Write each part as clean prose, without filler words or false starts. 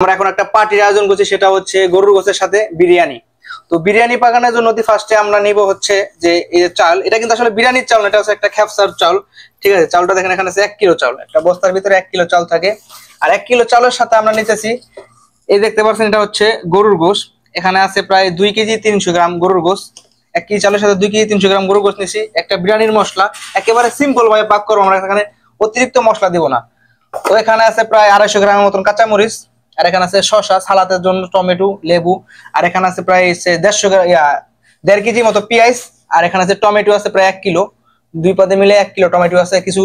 আমরা এখন একটা পার্টির আয়োজন করছি, সেটা হচ্ছে গরুর গোশতের সাথে বিরিয়ানি। তো বিরিয়ানি পাকানোর জন্য অতি ফার্স্টে আমরা নিব হচ্ছে যে এই যে চাল, এটা কিন্তু আসলে বিরিয়ানির চাল না, এটা হচ্ছে একটা খ্যাপসার চাল। ঠিক আছে, চালটা দেখেন এখানে আছে 1 কিলো চাল, একটা বস্তার ভিতরে 1 কিলো চাল থাকে। আর 1 কিলো চালের সাথে আমরা নিতেছি, এই দেখতে পাচ্ছেন এটা হচ্ছে গরুর গোশ। এখানে আছে প্রায় 2 কেজি 300 গ্রাম গরুর গোশ। 1 কেজি চালের সাথে 2 কেজি 300 গ্রাম গরুর গোশ নিছি। একটা বিরিয়ানির মশলা একেবারে সিম্পল ভাবে পাক করবো আমরা, এখানে অতিরিক্ত মশলা দিব না। তো এখানে আছে প্রায় 250 গ্রামের মতন কাঁচামরিচ। আর এখানে আছে শসা, সালাদের জন্য টমেটো, লেবু। আর এখানে আছে প্রায় 1.5 কেজি মতো পেঁয়াজ। আর এখানে আছে টমেটো আছে প্রায় 1 কিলো। দুই পদে মিলে 1 কিলো টমেটো আছে। কিছু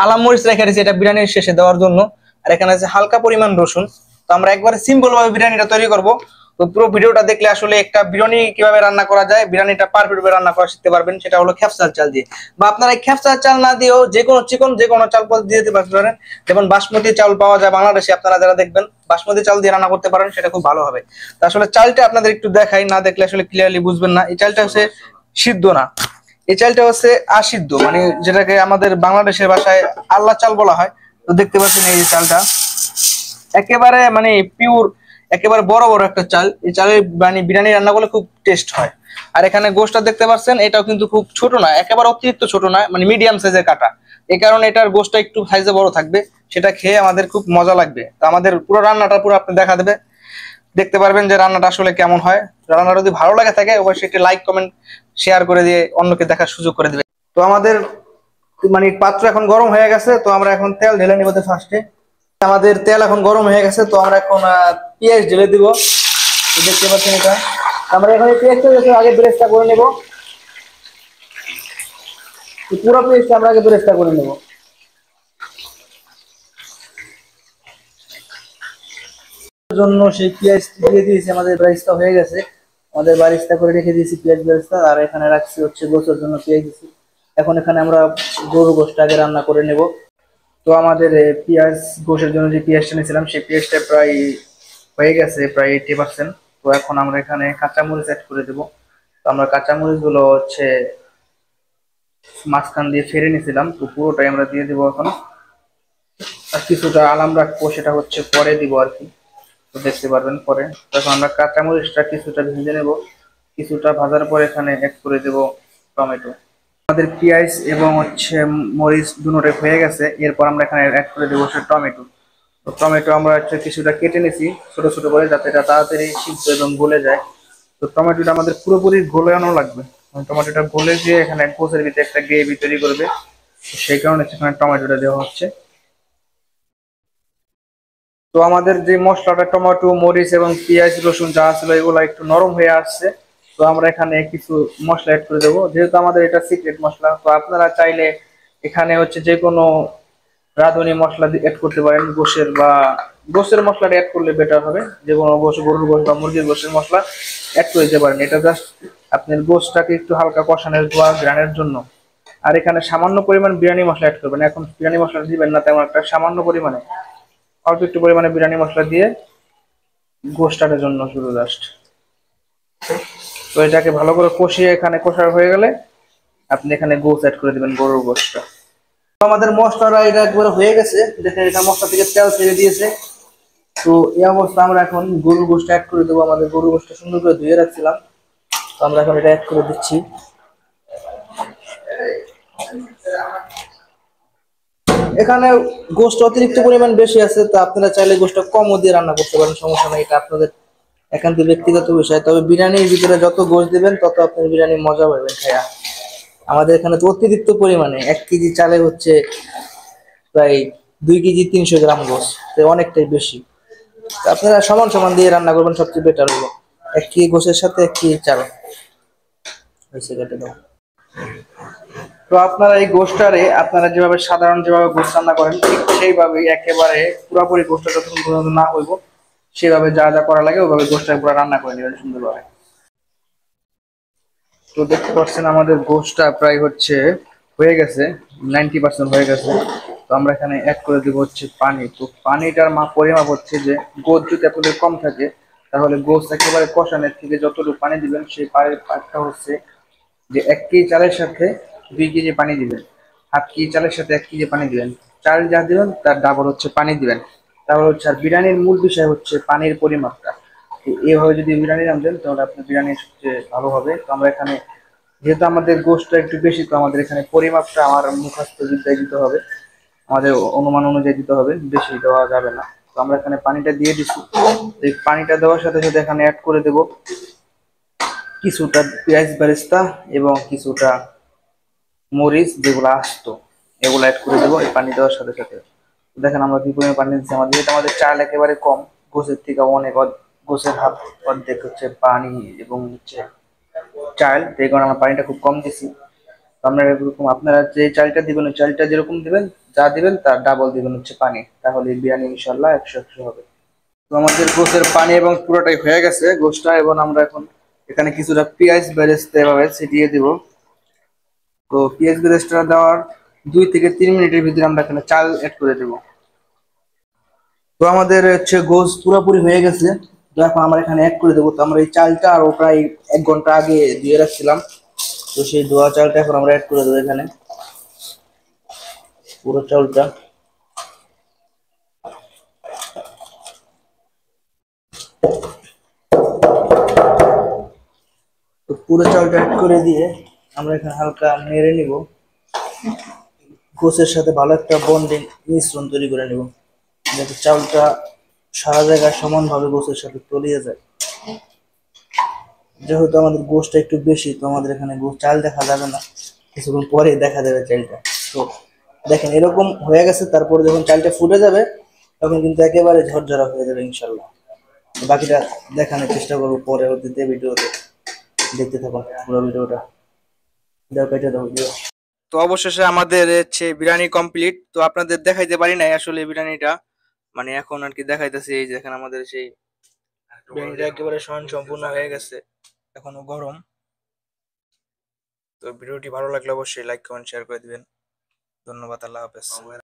আলাম মরিচ রেখে দিয়েছি এটা বিরিয়ানির শেষে দেওয়ার জন্য। আর এখানে আছে হালকা পরিমাণ রসুন। তো আমরা একবারে সিম্পল ভাবে বিরিয়ানিটা তৈরি করব। তো পুরো ভিডিওটা দেখলে আসলে একটা বিরিয়ানি কিভাবে রান্না করা যায়, বিরিয়ানিটা পারফেক্ট ভাবে রান্না করা শিখতে পারবেন। সেটা হলো খেপসার চাল দিয়ে, বা আপনারা এই খেপসার চাল না দিয়েও যে কোনো চিকন যে কোনো চাল দিয়ে দিতে পারেন। যেমন বাসমতি চাল পাওয়া যায় বাংলাদেশে, আপনারা যারা দেখবেন বাসমতি চাল দিয়ে রান্না করতে পারেন, সেটা খুব ভালো হবে। তো আসলে চালটা আপনাদের একটু দেখাই, না দেখলে আসলে ক্লিয়ারলি বুঝবেন না। এই চালটা হচ্ছে সিদ্ধ না, এই চালটা হচ্ছে আসিদ্ধ, মানে যেটাকে আমাদের বাংলাদেশের ভাষায় আল্লাহ চাল বলা হয়। তো দেখতে পাচ্ছেন এই যে চালটা একেবারে মানে পিওর, একেবারে বড় বড় একটা চাল। এই চালের মানে বিরিয়ানি রান্না করলে খুব টেস্ট হয়। আর এখানে গোশটা দেখতে পাচ্ছেন, এটাও কিন্তু খুব ছোট না, একেবারে অতিরিক্ত ছোট না, মানে মিডিয়াম সাইজের কাটা। এই কারণে এটার গোশটা একটু সাইজে বড় থাকবে, সেটা খেয়ে আমাদের খুব মজা লাগবে। তো আমাদের পুরো রান্নাটা পুরো আপনি দেখা দেবে, দেখতে পারবেন যে রান্নাটা আসলে কেমন হয়। রান্নাটা যদি ভালো লাগে থাকে অবশ্যই একটি লাইক কমেন্ট শেয়ার করে দিয়ে অন্যকে দেখার সুযোগ করে দিবে। তো আমাদের মানে পাত্র এখন গরম হয়ে গেছে, তো আমরা এখন তেল ঢেলে নিব ফার্স্টে। আমাদের তেল এখন গরম হয়ে গেছে, তো আমরা এখন পেঁয়াজ ঢেলে দিব। দেখতে পাচ্ছেন এটা, আমরা এখন এই পেঁয়াজটা আগে ব্রেস্তা করে নেব। পুরো পেঁয়াজটা আমরা আগে ব্রেস্তা করে নেব। জন্য সেই পেঁয়াজ দিয়ে দিয়েছি, আমাদের ব্রেস্তা হয়ে গেছে। আমাদের বারিস্তা করে রেখে দিয়েছি পেঁয়াজ ব্রেস্তা, আর এখানে রাখছি হচ্ছে গোসের জন্য পেঁয়াজ দিয়েছি। এখন এখানে আমরা গরু গোশটা আগে রান্না করে নেব। তো আমাদের পেঁয়াজ গোশের জন্য যে পেঁয়াজটা নিয়েছিলাম সেই পেঁয়াজটা প্রায় হয়ে গেছে, প্রায় 80%। তো এখন আমরা এখানে কাঁচামরিচ অ্যাড করে দেবো। তো আমরা কাঁচামরিচ গুলো হচ্ছে মাঝখান দিয়ে ছেড়ে নিয়েছিলাম, তো পুরোটাই আমরা দিয়ে দেবো এখন। আর কিছুটা আলাম রাখবো, সেটা হচ্ছে পরে দিব আর কি, তো দেখতে পারবেন পরে। তখন আমরা কাঁচামরিচটা কিছুটা ভেজে নেব, কিছুটা ভাজার পর এখানে অ্যাড করে দেব টমেটো। আমাদের পেঁয়াজ এবং হচ্ছে মরিচ দুটোটাই হয়ে গেছে, এরপর আমরা এখানে অ্যাড করে দেবো হচ্ছে টমেটো। তো টমেটো আমরা হচ্ছে কিছুটা কেটে নিয়েছি ছোট ছোট করে, যাতে এটা তাড়াতাড়ি সিদ্ধ এবং গলে যায়। তো টমেটোটা আমাদের পুরোপুরি গলানো লাগবে, টমেটোটা গলে দিয়ে এখানে গোসের ভিতরে একটা গ্রেভি তৈরি করবে, সেই কারণে সেখানে টমেটোটা দেওয়া হচ্ছে। তো আমাদের যে মশলাটা টমেটো মরিচ এবং পেঁয়াজ রসুন যা ছিল এগুলো একটু নরম হয়ে আসছে। তো আমরা এখানে কিছু মশলা অ্যাড করে দেবো, যেহেতু আমাদের এটা সিক্রেট মশলা। তো আপনারা চাইলে এখানে হচ্ছে যে কোনো রাঁধুনি মশলা অ্যাড করতে পারেন, গোশের বা গোশের মশলাটা অ্যাড করলে বেটার হবে। যে কোনো গোশ, গরুর গোশ বা মুরগির গোশের মশলা অ্যাড করে দিতে পারেন। এটা জাস্ট আপনার গোশটাকে একটু হালকা কষানোর বা ঘ্রাণের জন্য। আর এখানে সামান্য পরিমাণ বিরিয়ানি মশলা অ্যাড করবেন, এখন বিরিয়ানি মশলা দিবেন না তেমন একটা, সামান্য পরিমাণে অল্প একটু পরিমাণে বিরিয়ানি মশলা দিয়ে গোশটার জন্য শুধু জাস্ট। তো এটাকে ভালো করে কষিয়ে এখানে কষা হয়ে গেলে আপনি এখানে গোশ অ্যাড করে দিবেন, গরুর গোশটা। আমাদের মশলাটা এটা একবারে হয়ে গেছে, দেখেন এটা মশলা থেকে তেল ছেড়ে দিয়েছে। তো এই অবস্থা আমরা এখন গরুর গোশটা অ্যাড করে দেবো। আমাদের গরুর গোশটা সুন্দর করে ধুয়ে রাখছিলাম, তো আমরা এখন এটা অ্যাড করে দিচ্ছি। এখানে গোশত অতিরিক্ত পরিমাণ বেশি আছে, তো আপনারা চাইলে গোশটা কমও দিয়ে রান্না করতে পারেন, সমস্যা নেই, এটা আপনাদের একান্ত ব্যক্তিগত বিষয়। তবে বিরিয়ানির ভিতরে যত গোশ দিবেন তত আপনার বিরিয়ানি মজা পাবেন খায়া। আমাদের এখানে তো অতিরিক্ত পরিমাণে 1 কেজি চালে হচ্ছে প্রায় 2 কেজি 300 গ্রাম গোশ, অনেকটাই বেশি। আপনারা সমান সমান দিয়ে রান্না করবেন, সবচেয়ে বেটার হলো। 1 কেজি গোশের সাথে 1 কেজি চাল হয়েছে, কেটে দাও। তো আপনারা এই গোশটারে আপনারা যেভাবে সাধারণ যেভাবে গোশ রান্না করেন ঠিক সেইভাবেই একেবারে পুরোপুরি গোশটা যতক্ষণ পর্যন্ত না হইব সেভাবে যা যা করা লাগে ওইভাবে গোশটা পুরো রান্না করে নেবেন সুন্দরভাবে। তো দেখতে পাচ্ছেন আমাদের গোশটা প্রায় হচ্ছে হয়ে গেছে, 90% হয়ে গেছে। তো আমরা এখানে অ্যাড করে দেবো হচ্ছে পানি। তো পানিটার পরিমাপ হচ্ছে যে গোশ যদি আপনাদের কম থাকে তাহলে গোশ একেবারে কষানোর থেকে যতটুকু পানি দিবেন সেই পানির পাকটা হচ্ছে যে 1 কেজি চালের সাথে 2 কেজি পানি দিবেন, 1/2 কেজি চালের সাথে 1 কেজি পানি দিবেন, চাল যা দিবেন তার ডাবল হচ্ছে পানি দিবেন। তাহলে হচ্ছে, আর বিরিয়ানির মূল বিষয় হচ্ছে পানির পরিমাপটা। এইভাবে যদি বিরিয়ানি রাঁধেন তাহলে আপনার বিরিয়ানি সবচেয়ে ভালো হবে। তো আমরা এখানে, যেহেতু আমাদের গোশটা একটু বেশি, তো আমাদের এখানে পরিমাপটা আমার মুখস্থ বিদ্যায় দিতে হবে, আমাদের অনুমান অনুযায়ী দিতে হবে, বেশি দেওয়া যাবে না। তো আমরা এখানে পানিটা দিয়ে দিচ্ছি। এই পানিটা দেওয়ার সাথে সাথে এখানে অ্যাড করে দেব কিছুটা পেঁয়াজ বেরেস্তা এবং কিছুটা মরিচ, যেগুলো আসতো এগুলো অ্যাড করে দেবো এই পানি দেওয়ার সাথে সাথে। দেখেন আমরা কি পরিমাণে পানি দিচ্ছি। আমাদের, যেহেতু আমাদের চাল একেবারে কম, গোছের থেকে অনেক, গোছের হাফ, অর্ধেক হচ্ছে পানি এবং হচ্ছে চাল, এই কারণে আমরা পানিটা খুব কম দিছি। তো আমরা এরকম, আপনারা যে চালটা দিবেন ওই চালটা যেরকম দিবেন, যা দিবেন তার ডাবল দিবেন হচ্ছে পানি, তাহলে বিরিয়ানি ইনশাল্লাহ 100 হবে। তো আমাদের গোছের পানি এবং পুরোটাই হয়ে গেছে গোশটা, এবং আমরা এখন এখানে কিছুটা পেঁয়াজ বেরেস্তা এভাবে ছিটিয়ে দিব। তো পেঁয়াজ বেরেস্তা দেওয়ার 2 থেকে 3 মিনিটের ভিতরে আমরা এখানে চাল অ্যাড করে দেবো। তো আমাদের হচ্ছে গোশ পুরোপুরি হয়ে গেছে। তো এখন আমরা এখানে অ্যাড করে দেবো। তো আমরা এই চালটা আরো প্রায় 1 ঘন্টা আগে দিয়ে রাখছিলাম, তো সেই ধোয়া চালটা এখন আমরা অ্যাড করে দেবো এখানে, পুরো চালটা। তো পুরো চালটা অ্যাড করে দিয়ে আমরা এখানে হালকা নেড়ে নিব, গোশের সাথে ভালো একটা বন্ডিং মিশ্রণ তৈরি করে নেব, যাতে চালটা সারা জায়গায় সমানভাবে গোশের সাথে তলিয়ে যায়। যেহেতু আমাদের গোশটা একটু বেশি, তো আমাদের এখানে চাল দেখা যাবে না, কিছুক্ষণ পরে দেখা যাবে চালটা। তো দেখেন এরকম হয়ে গেছে। তারপরে যখন চালটা ফুটে যাবে তখন কিন্তু একেবারে ঝরঝরা হয়ে যাবে ইনশাল্লাহ। বাকিটা দেখানোর চেষ্টা করবো পরবর্তীতে ভিডিওতে, দেখতে থাকুন পুরো ভিডিওটা। দাও, কেটে দাও ভিডিও। তো অবশেষে আমাদের হচ্ছে বিরিয়ানি কমপ্লিট। তো আপনাদের দেখাইতে পারি নাই আসলে বিরিয়ানিটা, মানে এখন আর কি দেখাইতেছি। এই যে দেখেন আমাদের সেই বিরিয়ানিটা একেবারে সম্পূর্ণ হয়ে গেছে, এখনো গরম। তো ভিডিওটি ভালো লাগলে অবশ্যই লাইক কমেন্ট শেয়ার করে দিবেন। ধন্যবাদ, আল্লাহ হাফেজ।